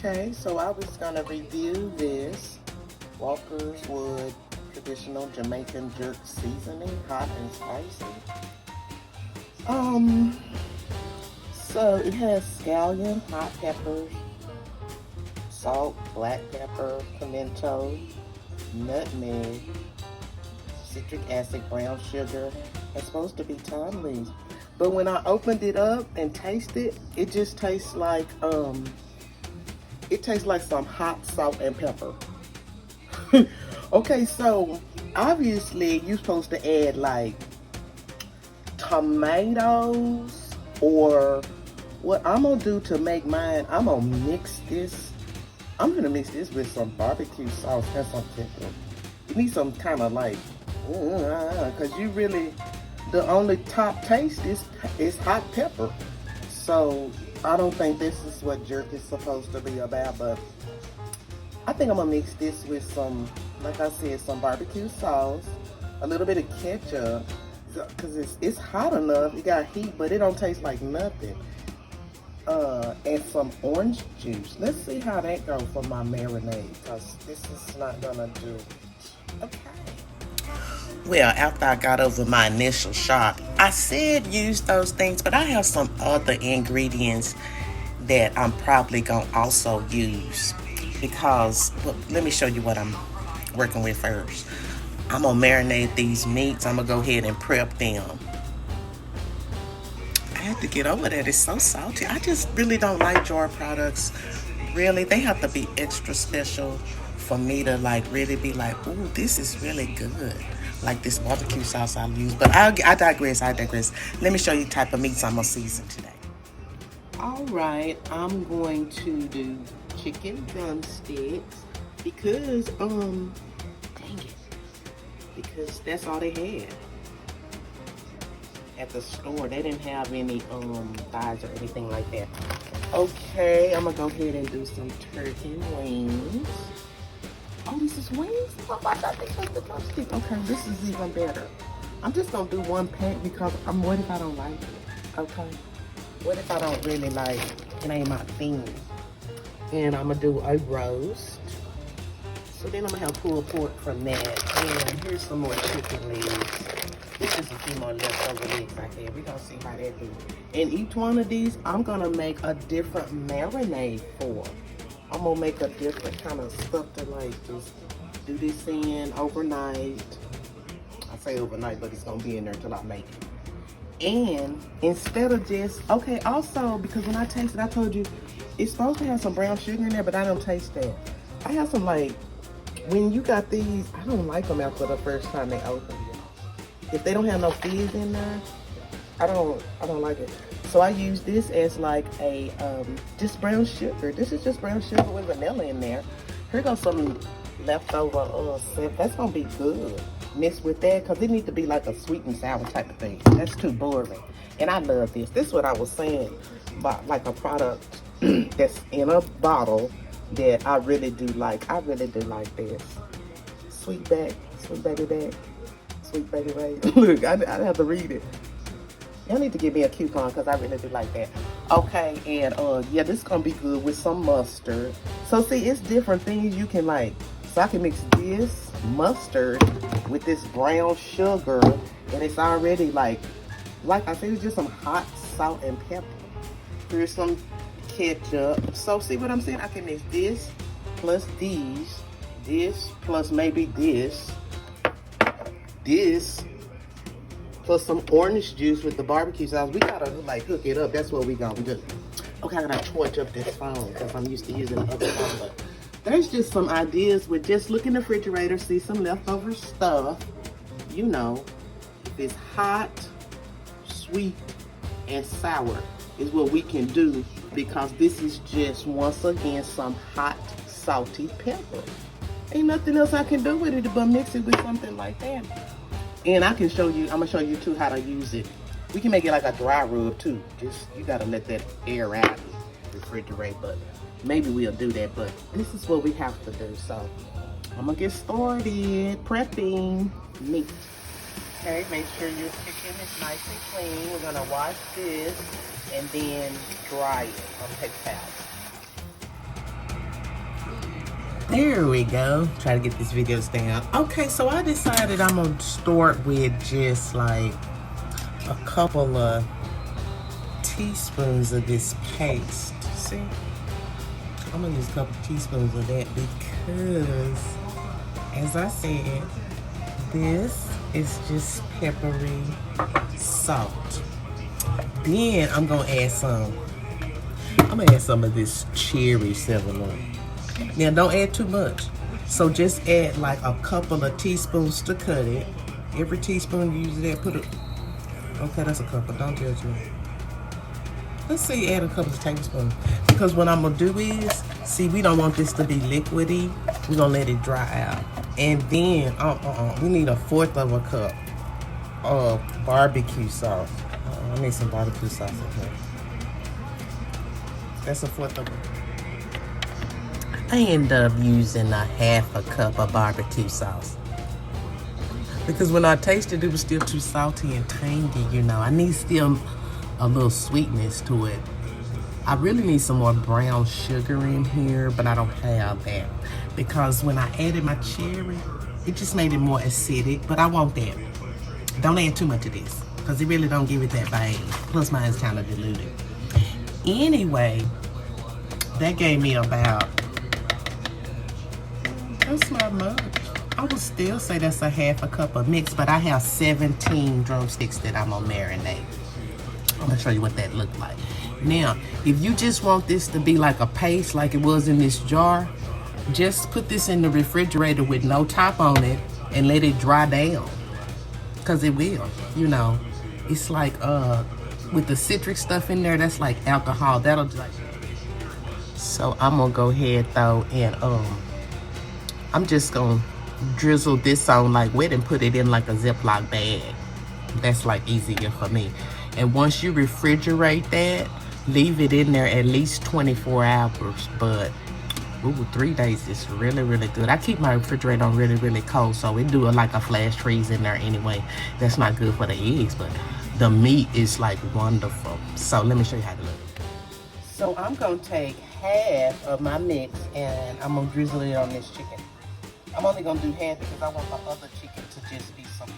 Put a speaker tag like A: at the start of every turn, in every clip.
A: Okay, so I was gonna review this Walker's Wood traditional Jamaican jerk seasoning, hot and spicy. So it has scallion, hot peppers, salt, black pepper, pimento, nutmeg, citric acid, brown sugar. It's supposed to be thyme leaves. But when I opened it up and tasted, it just tastes like some hot salt and pepper. Okay, so obviously you're supposed to add like tomatoes, or what I'm gonna do to make mine, I'm gonna mix this with some barbecue sauce and some pepper. You need some kind of like, because you really, the only top taste is hot pepper. So I don't think this is what jerk is supposed to be about, but I think I'm gonna mix this with some, like I said, some barbecue sauce, a little bit of ketchup, because it's hot enough, it got heat, but it don't taste like nothing. And some orange juice. Let's see how that goes for my marinade, because this is not gonna do it. Okay. Well, after I got over my initial shock, I said use those things, but I have some other ingredients that I'm probably gonna also use, because, well, let me show you what I'm working with first. I'm gonna marinate these meats. I'm gonna go ahead and prep them. I had to get over that. It's so salty. I just really don't like jar products. Really, they have to be extra special for me to like really be like, ooh, this is really good. Like this barbecue sauce I'll use. But I digress. Let me show you the type of meats I'm gonna season today. All right, I'm going to do chicken drumsticks because dang it, because that's all they had at the store. They didn't have any thighs or anything like that. Okay, I'm gonna go ahead and do some turkey wings. Oh, this is wings? Oh, I thought this was the drumstick. Okay, this is even better. I'm just gonna do one pack because what if I don't like it? Okay. What if I don't really like it? Ain't my thing. And I'm gonna do a roast. So then I'm gonna have pulled pork from that. And here's some more chicken legs. This is a few more leftover legs right there. We're gonna see how that do. And each one of these, I'm gonna make a different marinade for. I'm gonna make a different kind of stuff to like just do this in overnight. I say overnight, but it's gonna be in there till I make it. And instead of just, okay, also, because when I tasted, I told you, it's supposed to have some brown sugar in there, but I don't taste that. I have some like, when you got these, I don't like them after the first time they open. If they don't have no fizz in there, I don't like it. So I use this as like a, just brown sugar. This is just brown sugar with vanilla in there. Here goes some leftover that's gonna be good. Mix with that, because it needs to be like a sweet and sour type of thing. That's too boring. And I love this. This is what I was saying about like a product that's in a bottle that I really do like. I really do like this. Sweet baby back. Look, I have to read it. Y'all need to give me a coupon because I really do like that. Okay, and yeah, this is gonna be good with some mustard. So see, it's different things you can like. So I can mix this mustard with this brown sugar, and it's already like I said, it's just some hot salt and pepper. Here's some ketchup. So see what I'm saying? I can mix this plus these, this plus maybe this plus some orange juice with the barbecue sauce. We gotta like hook it up. That's what we gonna do. Okay, I gotta torch up this phone because I'm used to using the other phone. But there's just some ideas with just look in the refrigerator, see some leftover stuff. You know, if it's hot, sweet, and sour is what we can do, because this is just, once again, some hot, salty pepper. Ain't nothing else I can do with it but mix it with something like that. And I can show you, I'm gonna show you too how to use it. We can make it like a dry rub too. Just, you gotta let that air out and refrigerate, but maybe we'll do that. But this is what we have to do. So I'm gonna get started prepping meat. Okay, make sure your chicken is nice and clean. We're gonna wash this and then dry it on paper towel. There we go. Try to get this video to stay out. Okay, so I decided I'm gonna start with just like a couple of teaspoons of this paste. See? I'm gonna use a couple of teaspoons of that because, as I said, this is just peppery salt. Then I'm gonna add some of this cherry cinnamon. Now don't add too much. So just add like a couple of teaspoons to cut it. Every teaspoon you use that, put it. Okay, that's a couple, don't judge me. Let's say add a couple of tablespoons. Because what I'm gonna do is, see, we don't want this to be liquidy. We're gonna let it dry out. And then, we need 1/4 of a cup of barbecue sauce. I need some barbecue sauce in here. That's 1/4 of it. I end up using 1/2 cup of barbecue sauce. Because when I tasted it was still too salty and tangy, you know. I need still a little sweetness to it. I really need some more brown sugar in here, but I don't have that. Because when I added my cherry, it just made it more acidic, but I want that. Don't add too much of this, because it really don't give it that bite. Plus mine is kind of diluted. Anyway, that gave me about, that's not much. I would still say that's 1/2 cup of mix, but I have 17 drumsticks that I'm gonna marinate. I'm gonna show you what that looked like. Now, if you just want this to be like a paste like it was in this jar, just put this in the refrigerator with no top on it and let it dry down. Cause it will, you know. It's like with the citric stuff in there, that's like alcohol. That'll like. So I'm gonna go ahead though and I'm just gonna drizzle this on like wet and put it in like a Ziploc bag. That's like easier for me. And once you refrigerate that, leave it in there at least 24 hours. But ooh, 3 days is really, really good. I keep my refrigerator on really, really cold, so it do like a flash freeze in there anyway. That's not good for the eggs, but the meat is like wonderful. So let me show you how to look. So I'm gonna take 1/2 of my mix and I'm gonna drizzle it on this chicken. I'm only gonna do 1/2 because I want the other chicken to just be some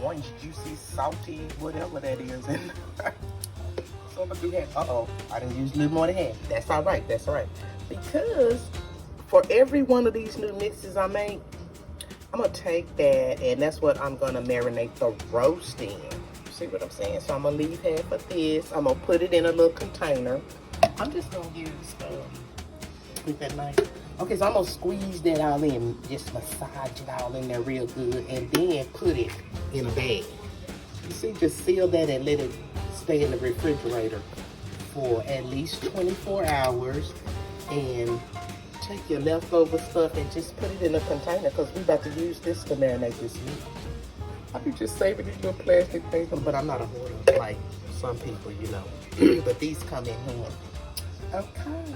A: orange, juicy, salty, whatever that is. So I'm gonna do 1/2. Uh-oh, I didn't use a little more than 1/2. That's all right, that's all right. Because for every one of these new mixes I make, I'm gonna take that and that's what I'm gonna marinate the roast in. See what I'm saying? So I'm gonna leave 1/2 of this. I'm gonna put it in a little container. I'm just gonna use, with that knife. Okay, so I'm gonna squeeze that all in, just massage it all in there real good, and then put it in a bag. You see, just seal that and let it stay in the refrigerator for at least 24 hours. And take your leftover stuff and just put it in a container because we're about to use this to marinate this meat. I be just saving these little plastic things, but I'm not a hoarder like some people, you know. But these come in handy. Okay.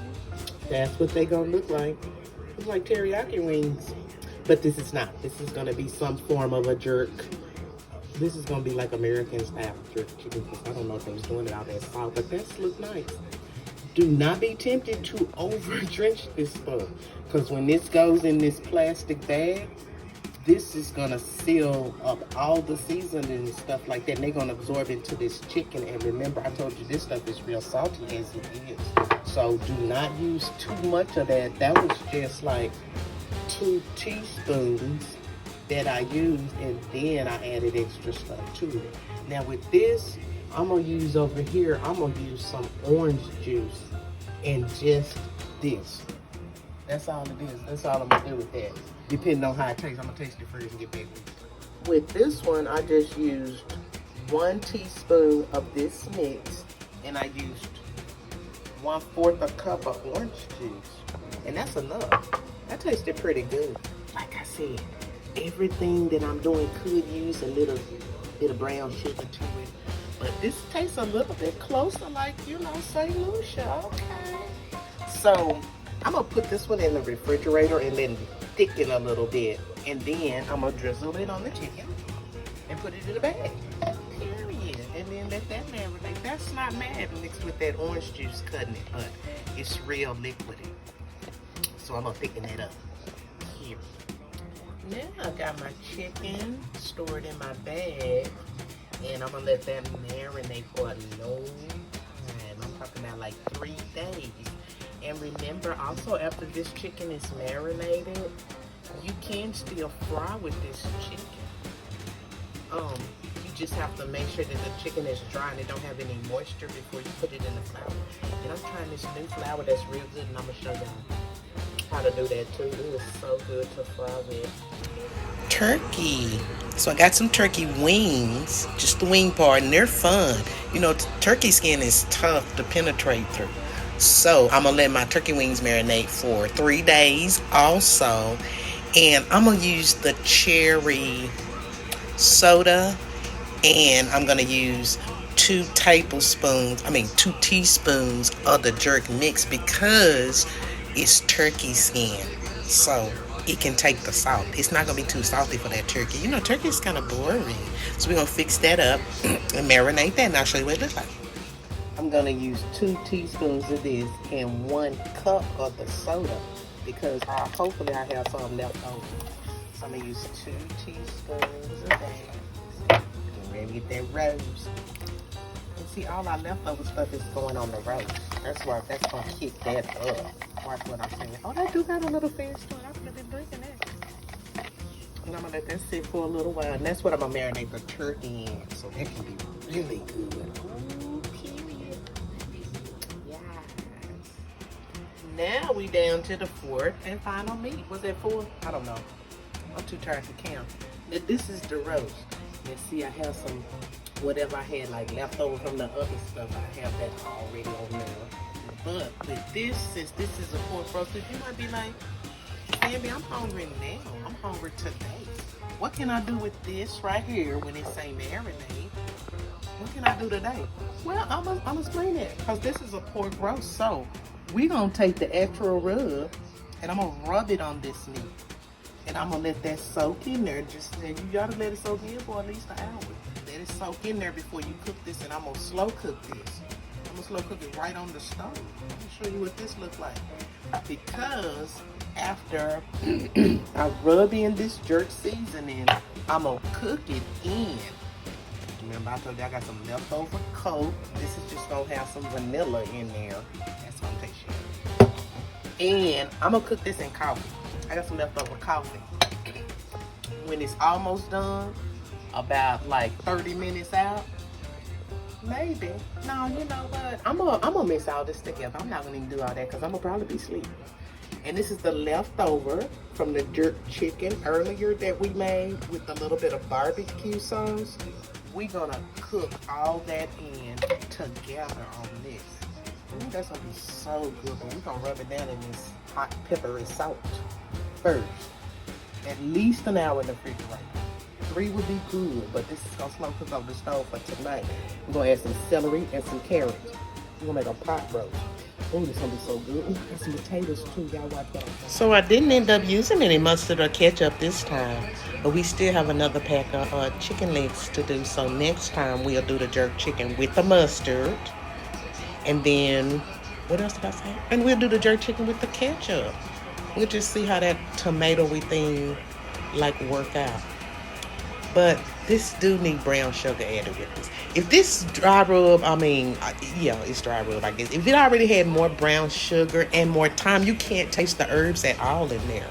A: That's what they gonna look like. It's like teriyaki wings. But this is not. This is gonna be some form of a jerk. This is gonna be like American style jerk chicken because I don't know if they was doing it out there salt, but this look nice. Do not be tempted to over drench this stuff because when this goes in this plastic bag, this is gonna seal up all the seasoning and stuff like that, and they're gonna absorb into this chicken. And remember, I told you this stuff is real salty as it is. So do not use too much of that. That was just like 2 teaspoons that I used, and then I added extra stuff to it. Now with this, I'm gonna use over here, I'm gonna use some orange juice and just this. That's all it is. That's all I'm gonna do with that. Depending on how it tastes, I'm gonna taste it first and get back with it. With this one, I just used 1 teaspoon of this mix, and I used 1/4 a cup of orange juice, and that's enough. That tasted pretty good. Like I said, everything that I'm doing could use a little bit of brown sugar to it, but this tastes a little bit closer, like, you know, St. Lucia. Okay. So I'm gonna put this one in the refrigerator and then thicken a little bit, and then I'm gonna drizzle it on the chicken and put it in a bag. Period. And then let that marinate. That's not mad mixed with that orange juice cutting it, but it's real liquidy. So I'm gonna thicken that up here. Now I got my chicken stored in my bag, and I'm gonna let that marinate for a long time. I'm talking about like 3 days. And remember, also after this chicken is marinated, you can still fry with this chicken. You just have to make sure that the chicken is dry and it don't have any moisture before you put it in the flour. And I'm trying this new flour that's real good, and I'm gonna show y'all how to do that too. It is so good to fry with. Turkey. So I got some turkey wings, just the wing part, and they're fun. You know, turkey skin is tough to penetrate through. So I'm gonna let my turkey wings marinate for 3 days also. And I'm gonna use the cherry soda, and I'm gonna use 2 teaspoons of the jerk mix because it's turkey skin. So it can take the salt. It's not gonna be too salty for that turkey. You know, turkey is kind of boring. So we're gonna fix that up and marinate that, and I'll show you what it looks like. I'm gonna use 2 teaspoons of this and 1 cup of the soda because hopefully I have some left over. So I'm gonna use 2 teaspoons of that. Get ready to get that roast. And see, all our leftover stuff is going on the roast. That's gonna kick that up. Watch what I'm saying. Oh, that do got a little fizz to it. I've been drinking that. And I'm gonna let that sit for a little while. And that's what I'm gonna marinate the turkey in. So that can be really good. Now we down to the 4th and final meat. Was that 4th? I don't know. I'm too tired to count. Now this is the roast. And see, I have some, whatever I had like leftover from the other stuff, I have that already on there. But with this, since this is a pork roast, you might be like, SanB, I'm hungry now. I'm hungry today. What can I do with this right here when it say marinade? What can I do today? Well, I'm gonna explain it because this is a pork roast. So we're going to take the actual rub, and I'm going to rub it on this meat. And I'm going to let that soak in there. You got to let it soak in for at least an hour. Let it soak in there before you cook this, and I'm going to slow cook this. I'm going to slow cook it right on the stove. I'm going to show you what this looks like. Because after I rub in this jerk seasoning, I'm going to cook it in. Remember, I told you I got some leftover Coke. This is just going to have some vanilla in there. That's going to taste good. And I'm going to cook this in coffee. I got some leftover coffee. When it's almost done, about like 30 minutes out, maybe. No, you know what? I'm gonna mix all this together. I'm not going to even do all that because I'm going to probably be sleeping. And this is the leftover from the jerk chicken earlier that we made with a little bit of barbecue sauce. We're gonna cook all that in together on this. Ooh, that's gonna be so good. But we're gonna rub it down in this hot peppery salt first. At least an hour in the refrigerator. 3 would be good, but this is gonna slow cook over the stove for tonight. We're gonna add some celery and some carrots. We're gonna make a pot roast. Oh, this is gonna be so good. Ooh, got some potatoes too. Y'all watch that. So I didn't end up using any mustard or ketchup this time, but we still have another pack of chicken legs to do. So next time we'll do the jerk chicken with the mustard, and then what else did I say? And we'll do the jerk chicken with the ketchup. We'll just see how that tomatoey thing like work out. But this do need brown sugar added with this. If this dry rub, yeah, it's dry rub, I guess. If it already had more brown sugar and more thyme, you can't taste the herbs at all in there.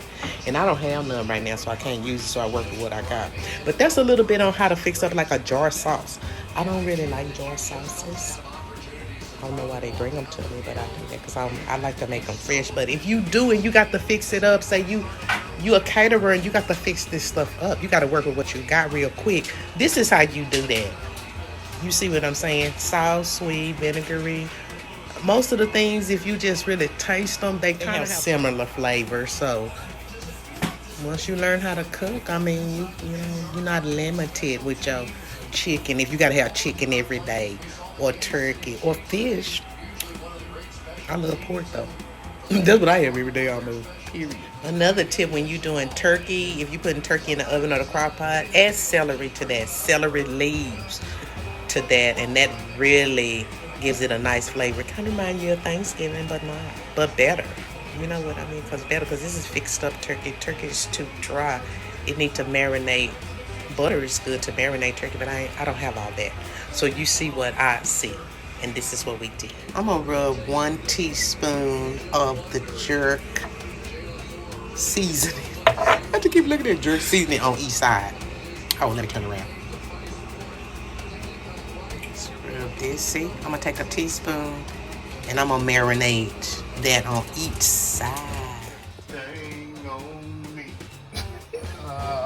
A: And I don't have none right now, so I can't use it, so I work with what I got. But that's a little bit on how to fix up like a jar sauce. I don't really like jar sauces. I don't know why they bring them to me, but I do that because I like to make them fresh. But if you do and you got to fix it up, say you a caterer and you got to fix this stuff up, you got to work with what you got real quick. This is how you do that. You see what I'm saying? Sour, sweet, vinegary. Most of the things, if you just really taste them, they kind of have similar flavor. So once you learn how to cook, I mean, you're not limited with your chicken. If you got to have chicken every day, or turkey, or fish. I love pork though. That's what I have every day almost. Period. Another tip when you're doing turkey, if you're putting turkey in the oven or the crock pot, add celery to that. Celery leaves to that, and that really gives it a nice flavor. Kind of reminds you of Thanksgiving, but not, but better. You know what I mean? Because this is fixed up turkey. Turkey is too dry. It needs to marinate. Butter is good to marinate turkey, but I don't have all that. So you see what I see. And this is what we did. I'm going to rub 1 teaspoon of the jerk seasoning. I have to keep looking at jerk seasoning on each side. Oh, let me turn around. Let's rub this. See, I'm going to take a teaspoon and I'm going to marinate that on each side. Dang on me.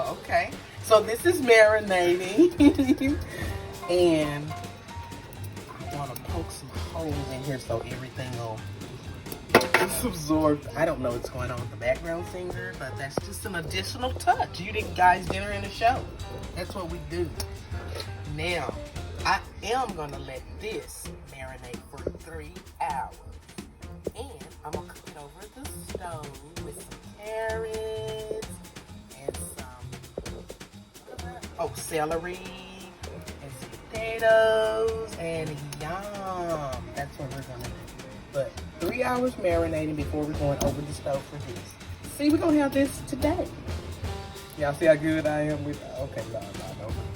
A: Okay. So this is marinating. And I want to poke some holes in here so everything will absorb. I don't know what's going on with the background singer, but that's just an additional touch. You didn't guys dinner in the show. That's what we do. Now, I am going to let this marinate for 3 hours. And I'm going to cook it over the stove with some carrots and some celery and some potatoes and yum. That's what we're going to do. But 3 hours marinating before we're going over the stove for this. See, we're going to have this today. Y'all see how good I am with, okay,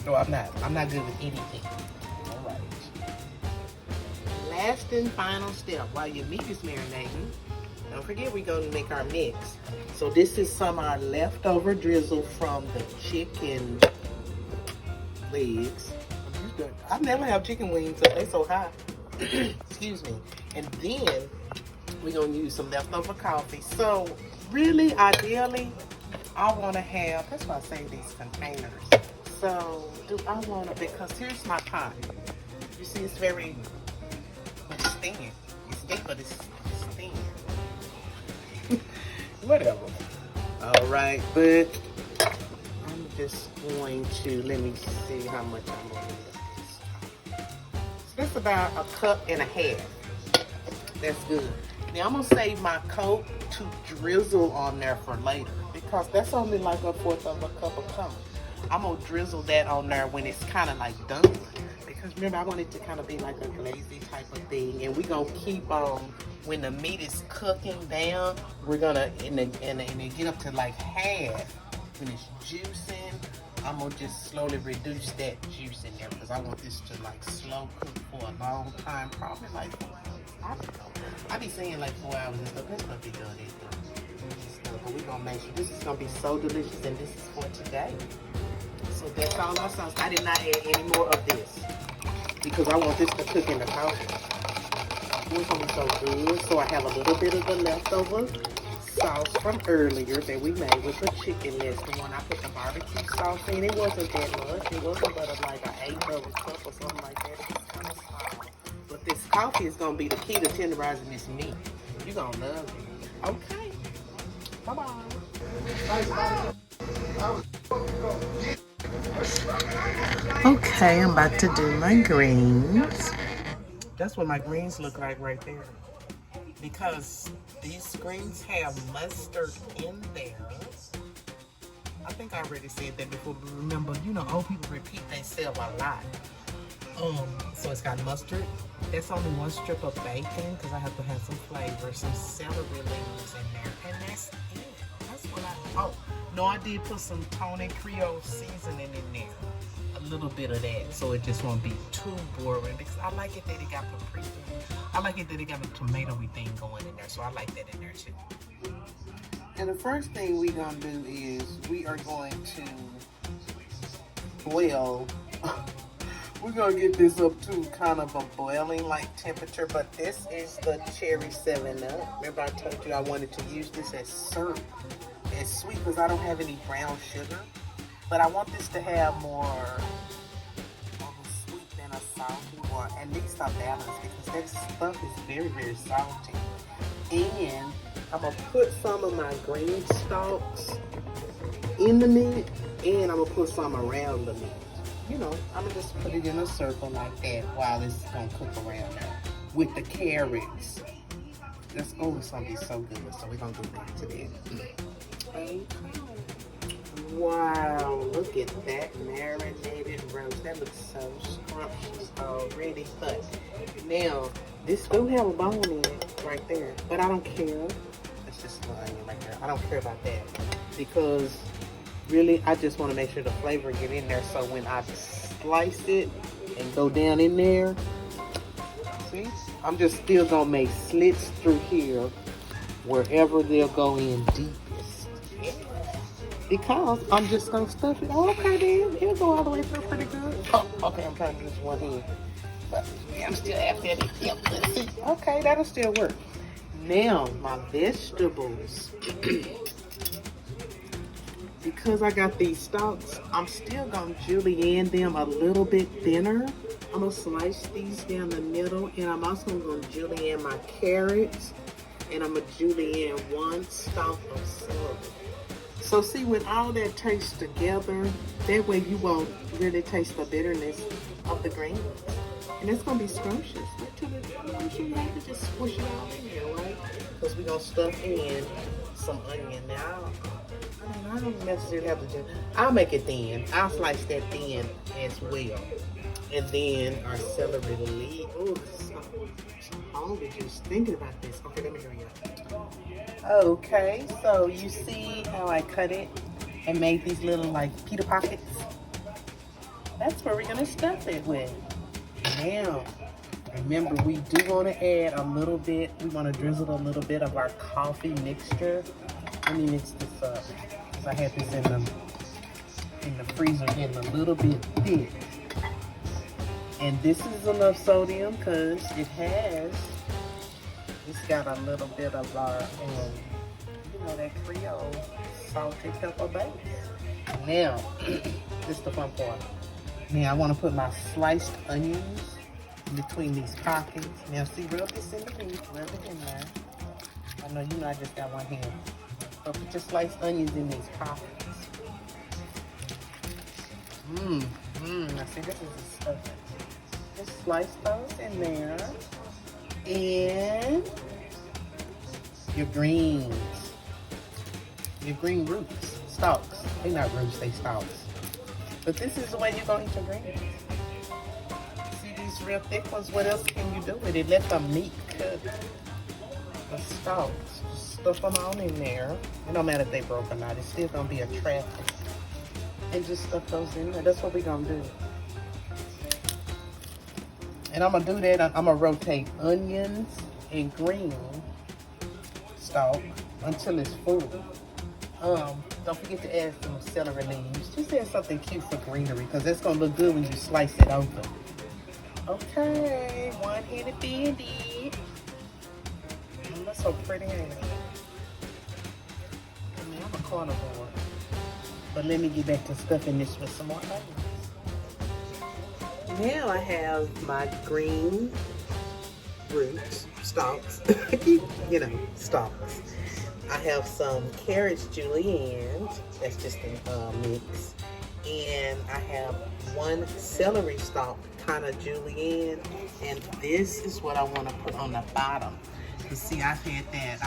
A: no, I'm not. I'm not good with anything. All right. Last and final step, while your meat is marinating, don't forget we're going to make our mix. So this is some of our leftover drizzle from the chicken legs. I never have chicken wings, so they're so high. Excuse me. And then we're going to use some leftover coffee. So really, ideally, I want to have, that's why I say these containers. So do I want to, because here's my pot. You see it's very, it's thin. It's thick, but it's thin. Whatever. All right, but I'm just going to, let me see how much I'm going to need. So that's about 1.5 cups. That's good. Now I'm going to save my coat to drizzle on there for later, because that's only like 1/4 of a cup of coat. I'm going to drizzle that on there when it's kind of like done. Because remember, I want it to kind of be like a glazy type of thing. And we're going to keep on, when the meat is cooking down, we're going to, and it get up to like half. When it's juicing, I'm going to just slowly reduce that juice in there, because I want this to like slow cook for a long time. Probably like 4 hours. I don't know. I be saying like 4 hours and stuff. That's going to be done anyway. But we're going to make sure this is going to be so delicious, and this is for today. So that's all our sauce. I did not add any more of this because I want this to cook in the coffee. It's going to be so good. So I have a little bit of the leftover sauce from earlier that we made with the chicken list. And when I put the barbecue sauce in, it wasn't that much. It wasn't but like an 1/8 of a cup or something like that. It was kind of small. But this coffee is going to be the key to tenderizing this meat. You're going to love it. Okay. Bye-bye. Okay, I'm about to do my greens. That's what my greens look like right there. Because these greens have mustard in there. I think I already said that before, but remember, you know, old people repeat themselves a lot. So it's got mustard. That's only 1 strip of bacon because I have to have some flavor, some celery leaves in there, and that's it. That's what I did put some Tony Creole seasoning in there. A little bit of that, so it just won't be too boring, because I like it that it got paprika. I like it that it got a tomatoey thing going in there, so I like that in there too. And the first thing we're gonna do is we are going to boil. We're gonna get this up to kind of a boiling like temperature, but this is the cherry 7-Up. Remember I told you I wanted to use this as syrup. It's sweet because I don't have any brown sugar, but I want this to have more of a sweet than a salty, or at least a balance, because that stuff is very, very salty. And I'm gonna put some of my green stalks in the meat, and I'm gonna put some around the meat. You know, I'm gonna just put it in a circle like that while it's gonna cook around there with the carrots. It's gonna be so good, so we're gonna go back to that. Okay. Wow, look at that marinated roast. That looks so scrumptious already. But now, this do have a bone in it right there, but I don't care. Let's just a little onion right there. I don't care about that because really I just want to make sure the flavor get in there. So when I slice it and go down in there, see, I'm just still gonna make slits through here wherever they'll go in deepest. Because I'm just gonna stuff it. Oh, okay then, it'll go all the way through pretty good. Oh, okay, I'm trying to do this one here. But yeah, I'm still after it. Yep, let's see. Okay, that'll still work. Now, my vegetables. Because I got these stalks, I'm still gonna julienne them a little bit thinner. I'm gonna slice these down the middle, and I'm also gonna julienne my carrots, and I'm gonna julienne one stalk of celery. So see, when all that tastes together, that way you won't really taste the bitterness of the greens. And it's gonna be scrumptious. You have to just squish it all in here, right? Because we're gonna stuff in some onion. Now, I don't necessarily have to do, I'll make it thin. I'll slice that thin as well. And then our celery leaf. Oh, this is so hungry just thinking about this. Okay, let me hurry up. Okay, so you see how I cut it and made these little like pita pockets? That's where we're gonna stuff it with. Now, remember we do want to add a little bit, we want to drizzle a little bit of our coffee mixture. Let me mix this up. Because I had this in the freezer getting a little bit thick. And this is enough sodium because it's got a little bit of our, you know, that Creole salty pepper base. Now, this is the fun part. Now I want to put my sliced onions in between these pockets. Now see, rub this in the meat, rub it in there. I know you know I just got one hand. But put your sliced onions in these pockets. Now see, this is the stuff. Just slice those in there. And your greens. Your green roots, stalks. They're not roots, they stalks. But this is the way you're going to eat your greens. See these real thick ones? What else can you do with it? Let the meat cook. The stalks. Just stuff them on in there. It don't matter if they broke or not. It's still going to be attractive. And just stuff those in there. That's what we're going to do. And I'm going to do that. I'm going to rotate onions and green stalk until it's full. Don't forget to add some celery leaves. Just add something cute for greenery because that's going to look good when you slice it open. Okay, one-handed dandy. That's so pretty, ain't it? I mean, I'm a carnivore. But let me get back to stuffing this with some more onions. Now I have my green roots, stalks, you know, stalks. I have some carrots julienne, that's just a mix. And I have one celery stalk kind of julienne. And this is what I want to put on the bottom. You see, I've had that,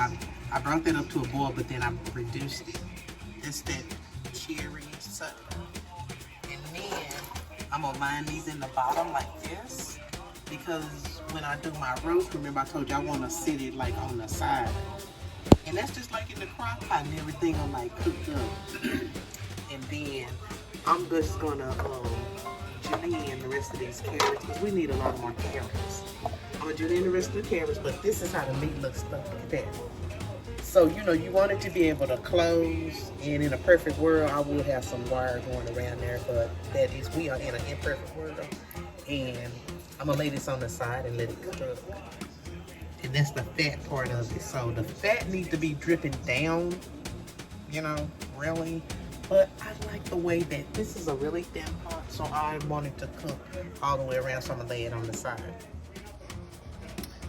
A: I brought that up to a boil, but then I reduced it. It's that cherry sucker. And then I'm gonna line these in the bottom like this. Because when I do my roast, remember I told you I want to sit it like on the side. And that's just like in the crock pot and everything I'm like cooked up. And then I'm just gonna julienne the rest of these carrots because we need a lot more carrots. I'm gonna julienne the rest of the carrots, but this is how the meat looks. Look at that. So you know you want it to be able to close, and in a perfect world I would have some wire going around there, but that is, we are in an imperfect world. And I'm gonna lay this on the side and let it cook. And that's the fat part of it. So the fat needs to be dripping down, you know, really. But I like the way that this is a really thin pot, so I want it to cook all the way around, so I'm gonna lay it on the side.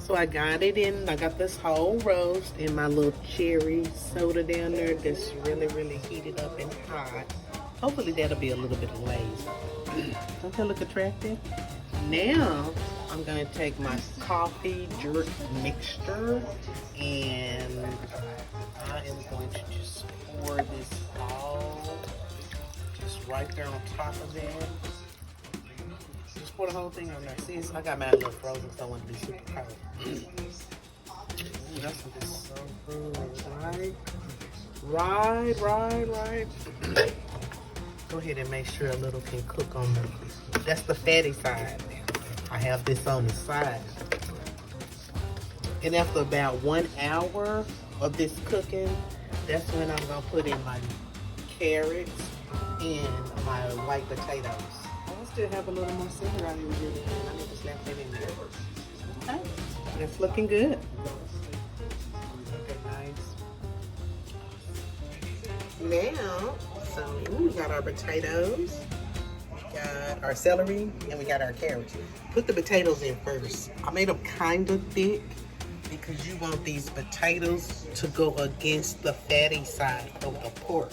A: So I got it in, I got this whole roast in my little cherry soda down there that's really, really heated up and hot. Hopefully that'll be a little bit lazy. Don't that look attractive? Now, I'm going to take my coffee jerk mixture and I am going to just pour this all just right there on top of that. Just pour the whole thing on there. See, I got mine a little frozen because I want it to be super cold. That's what is so good, right? Right. Go ahead and make sure a little can cook on the, that's the fatty side. I have this on the side. And after about 1 hour of this cooking, that's when I'm gonna put in my carrots and my white potatoes. I still have a little more center out here. I need to slap that in there. Okay, that's looking good. Okay, nice. Now, so we got our potatoes, we got our celery, and we got our carrots. Put the potatoes in first. I made them kind of thick because you want these potatoes to go against the fatty side of the pork.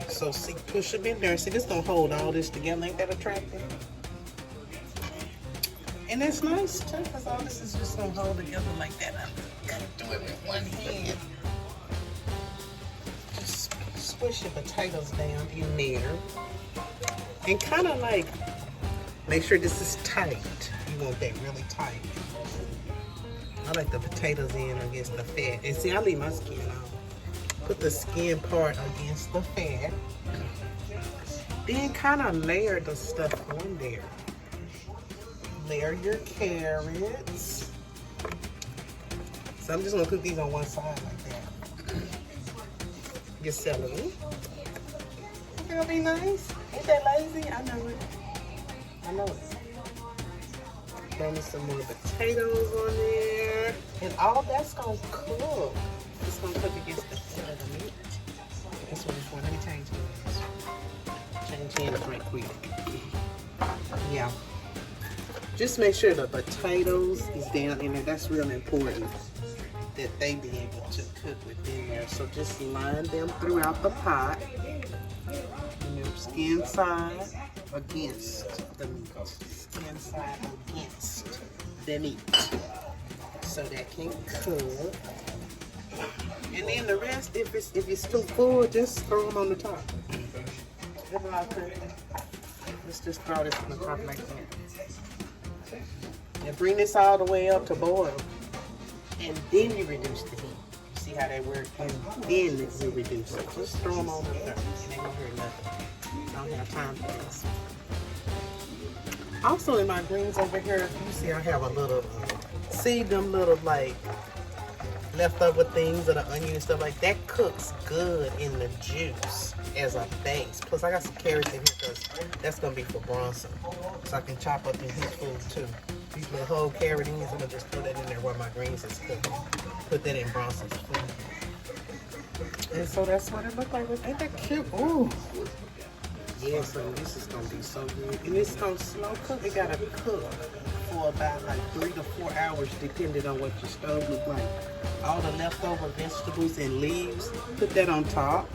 A: So see, push them in there. See, this gonna hold all this together. Ain't that attractive? And that's nice too, because all this is just gonna hold together like that. I gotta do it with one hand. Just squish your potatoes down in there. And kind of like, make sure this is tight. You want that really tight. I like the potatoes in against the fat. And see, I leave my skin on. Put the skin part against the fat. Then kind of layer the stuff on there. Layer your carrots. So I'm just gonna cook these on one side like that. Your celery. Think it'll be nice? Ain't that lazy? I know it. I know it. Throw me some more potatoes on there. And all that's gonna cook. It's gonna cook against the fat of the meat. This one is for, let me change hands. Change hands right quick. Yeah. Just make sure the potatoes is down in there. That's real important that they be able to cook within there. So just line them throughout the pot. And your skin side against the meat. Skin side against the meat. So that can cook. And then the rest, if it's too full, just throw them on the top. That's what I cook. Let's just throw this on the top like that. And bring this all the way up to boil. And then you reduce the heat. You see how they work? And then you reduce it. Just throw them on there. And they don't hear nothing. I don't have time for this. Also in my greens over here, you see I have a little, see them little like leftover things of the onion and stuff like that cooks good in the juice as a base. Plus I got some carrots in here because that's gonna be for Bronson. So I can chop up in his food too. These little whole carrot ends, I'm gonna just put that in there while my greens is cooking. Put that in Bronson's food. And so that's what it looked like. Ain't that cute? Ooh. Yeah, so this is gonna be so good. And it's gonna slow cook. It gotta cook for about like 3 to 4 hours depending on what your stove look like. All the leftover vegetables and leaves, put that on top.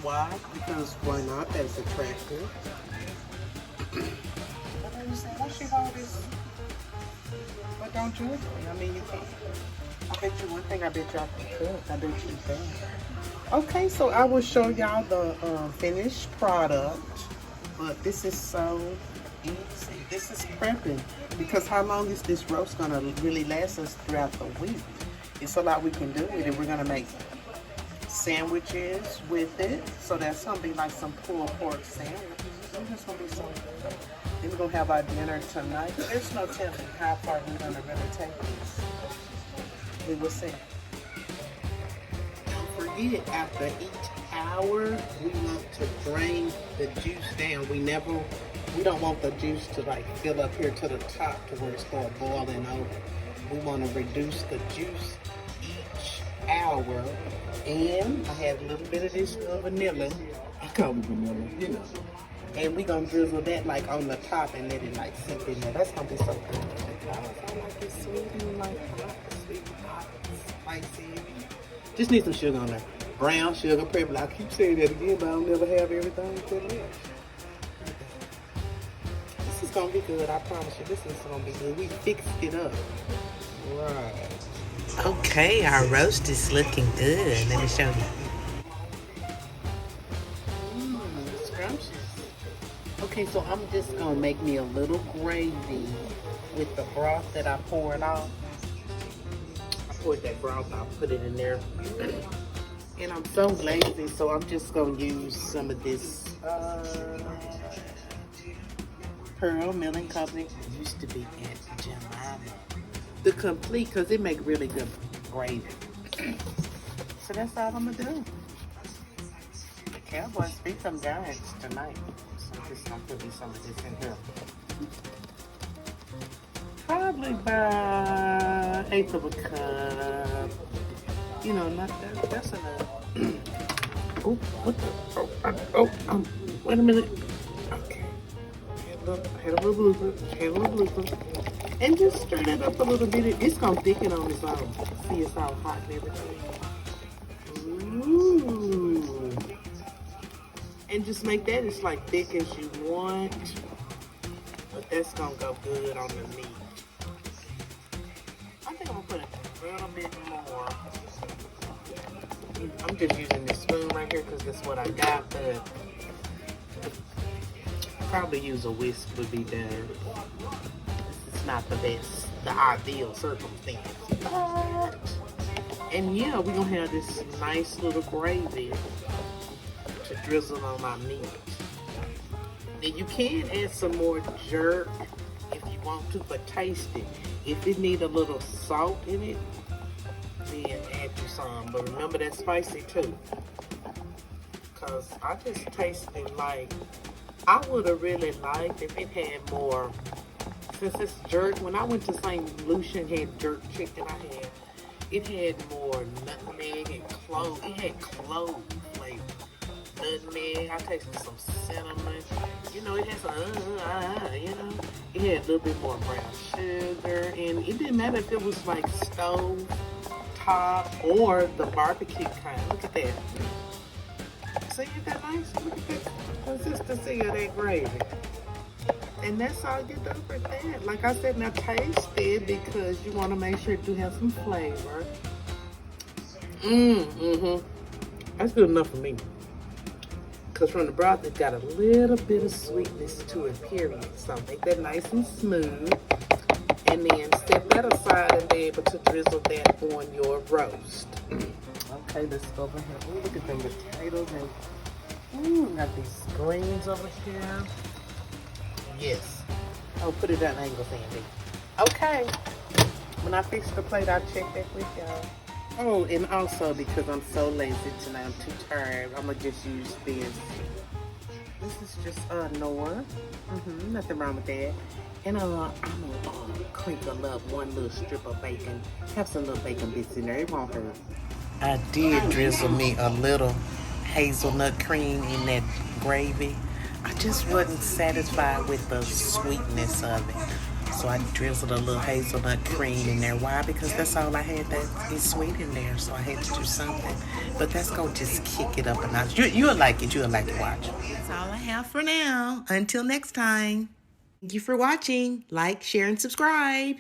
A: Why? Because why not? That's attractive. What are you saying? Why she hold this? But don't judge me. I mean, you can't. I bet you one thing, I bet y'all can cook. I bet you can. Okay, so I will show y'all the finished product. But this is so easy. This is prepping. Because how long is this roast gonna really last us throughout the week? It's a lot we can do with it. We're gonna make sandwiches with it. So that's gonna be like some pulled pork sandwiches. It's just gonna be so good. Then we're gonna have our dinner tonight. There's no telling how far we're gonna really take this. We will see. Don't forget, after each hour, we want to drain the juice down. We don't want the juice to like fill up here to the top to where it starts boiling over. We want to reduce the juice each hour. And I have a little bit of this vanilla. I call it vanilla, you know. And we're going to drizzle that like on the top and let it like sink in there. That's going to be so good. I like it sweet and like hot, sweet, hot, spicy. Just need some sugar on there. Brown sugar, pepper. I keep saying that again, but I'll never have everything to live. This is going to be good, I promise you. This is going to be good. We fixed it up. Right. Okay, our roast is looking good. Let me show you. Scrumptious. Okay, so I'm just gonna make me a little gravy with the broth that I poured off. poured that broth, I'll put it in there. And I'm so lazy, so I'm just gonna use some of this Pearl Milling Company. It used to be at Jemima. The Complete, because it make really good gravy. So that's all I'm gonna do. The Cowboys beat them Giants tonight. So I'm just gonna put me some of this in here. Probably about 1/8 of a cup. You know, not that. That's enough. Oh, what the? Wait a minute. Okay. Had a little blooper. And just stir that up a little bit. It's gonna thicken on its own. See, it's all hot and everything. Ooh. And just make that as like thick as you want. But that's gonna go good on the meat. I think I'm gonna put a little bit more. I'm just using this spoon right here because that's what I got, but probably use a whisk would be done. This is not the best, the ideal circumstance. But, and yeah, we're gonna have this nice little gravy to drizzle on my meat. Now you can add some more jerk if you want to, but taste it. If it need a little salt in it, then add you some. But remember that's spicy too. Cause I just tasted like, I would have really liked if it had more, since it's jerk. When I went to St. Lucia, had jerk chicken it had more nutmeg and clove. It had clove flavor. Nutmeg, I tasted some cinnamon. You know, it had some, you know. It had a little bit more brown sugar. And it didn't matter if it was like stove top or the barbecue kind. Look at that. See, isn't that nice? Look at that consistency of that gravy. And that's all you do for that. Like I said, now taste it because you want to make sure it do have some flavor. That's good enough for me. Because from the broth, it's got a little bit of sweetness to it, period. So make that nice and smooth. And then set that aside and be able to drizzle that on your roast. Okay, let's go over here. Ooh, look at them potatoes and got these greens over here. Yes. I'll put it at an angle, SanB. Okay. When I fix the plate, I'll check back with y'all. Oh, and also because I'm so lazy tonight, I'm too tired, I'm gonna just use this. This is just Knorr. Nothing wrong with that. And I'm gonna crinkle up one little strip of bacon. Have some little bacon bits in there. It won't hurt. I did drizzle me a little hazelnut cream in that gravy. I just wasn't satisfied with the sweetness of it. So I drizzled a little hazelnut cream in there. Why? Because that's all I had that is sweet in there. So I had to do something. But that's going to just kick it up a notch. You'll like it. You'll like to watch. That's all I have for now. Until next time. Thank you for watching. Like, share, and subscribe.